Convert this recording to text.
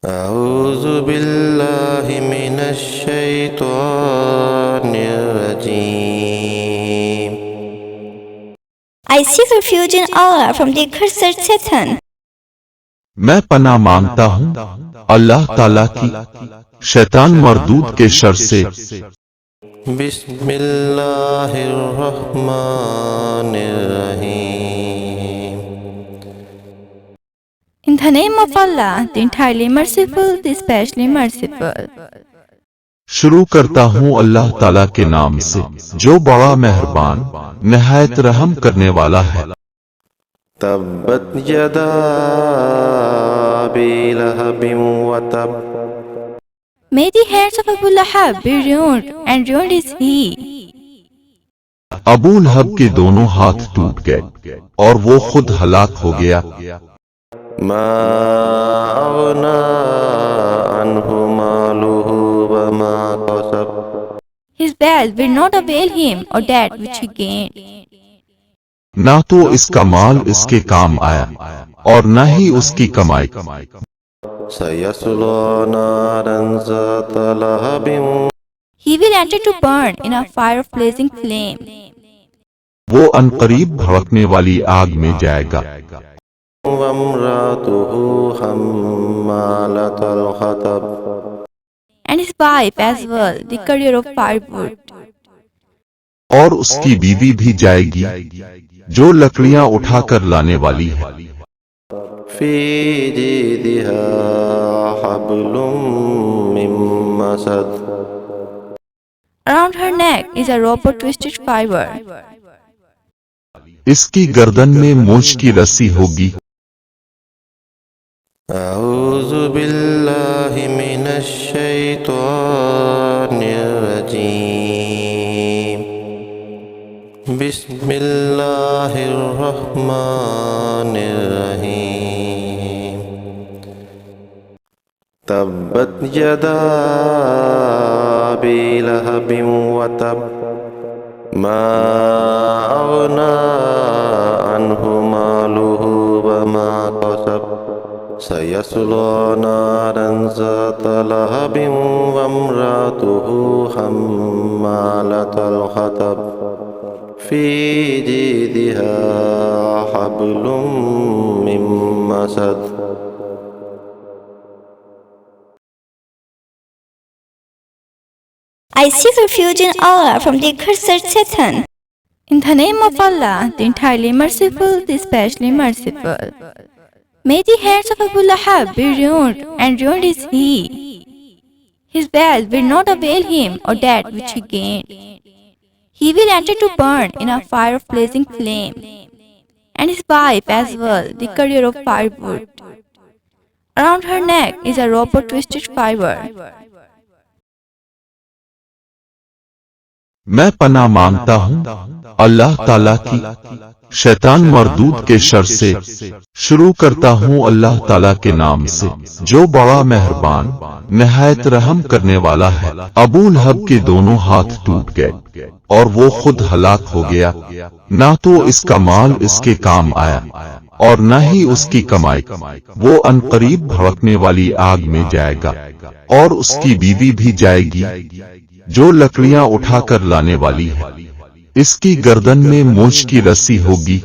اعوذ باللہ من الشیطان الرجیم I seek refuge in Allah from the accursed Satan. میں پناہ مانگتا ہوں اللہ تعالیٰ کی شیطان مردود کے شر سے۔ بسم اللہ الرحمن الرحیم In the name of Allah, the entirely merciful, the especially merciful. شروع کرتا ہوں اللہ تعالیٰ کے نام سے جو بڑا مہربان نہایت رحم کرنے والا ہے۔ تبت یدا ابی لہب وتب May the hands of Abu Lahab be ruined, and ruined is he. ابو لہب کے دونوں ہاتھ ٹوٹ گئے اور وہ خود ہلاک ہو گیا۔ ما اغنا عنہ مالہ وما کسب His wealth will not avail him, or that which he gained. نہ تو اس کا مال اس کے کام آیا اور نہ ہی اس کی کمائی۔ سیصلی نارا ذات لہب He will enter to burn in a fire of blazing flame. وہ عنقریب بھڑکنے والی آگ میں جائے گا۔ وامرأتہ حمالۃ الحطب And his wife as well, the carrier of firewood. اور اس کی بیوی بھی جائے گی جو لکڑیاں اٹھا کر لانے والی ہے۔ فی جیدہا حبل من مسد Around her neck is a rope of twisted fiber. اس کی گردن میں مونچھ کی رسی ہوگی۔ اعوذ باللہ من الشیطان الرجیم بسم اللہ الرحمن الرحیم تبت یدا ابی لہب وتب ما اغنا عنہ مالہ وما کسب سیصلی نارا ذات لہب وامرأتہ حمالۃ الحطب فی جیدہا حبل من مسد I seek refuge in Allah from the accursed Satan. In the name of Allah, the entirely merciful, the especially merciful. May the hands of Abu Lahab be ruined, and ruined is he. His wealth will not avail him, or that which he gained. He will enter to burn in a fire of blazing flame, and his wife as well, the carrier of firewood. Around her neck is a rope of twisted fiber. میں پناہ مانگتا ہوں اللہ تعالیٰ کی شیطان مردود کے شر سے۔ شروع کرتا ہوں اللہ تعالیٰ کے نام سے جو بڑا مہربان نہایت رحم کرنے والا ہے۔ ابو لہب کے دونوں ہاتھ ٹوٹ گئے اور وہ خود ہلاک ہو گیا۔ نہ تو اس کا مال اس کے کام آیا اور نہ ہی اس کی کمائی۔ وہ عنقریب بھڑکنے والی آگ میں جائے گا اور اس کی بیوی بھی جائے گی جو لکڑیاں اٹھا کر لانے والی ہے۔ اس کی گردن میں مونچھ کی رسی ہوگی۔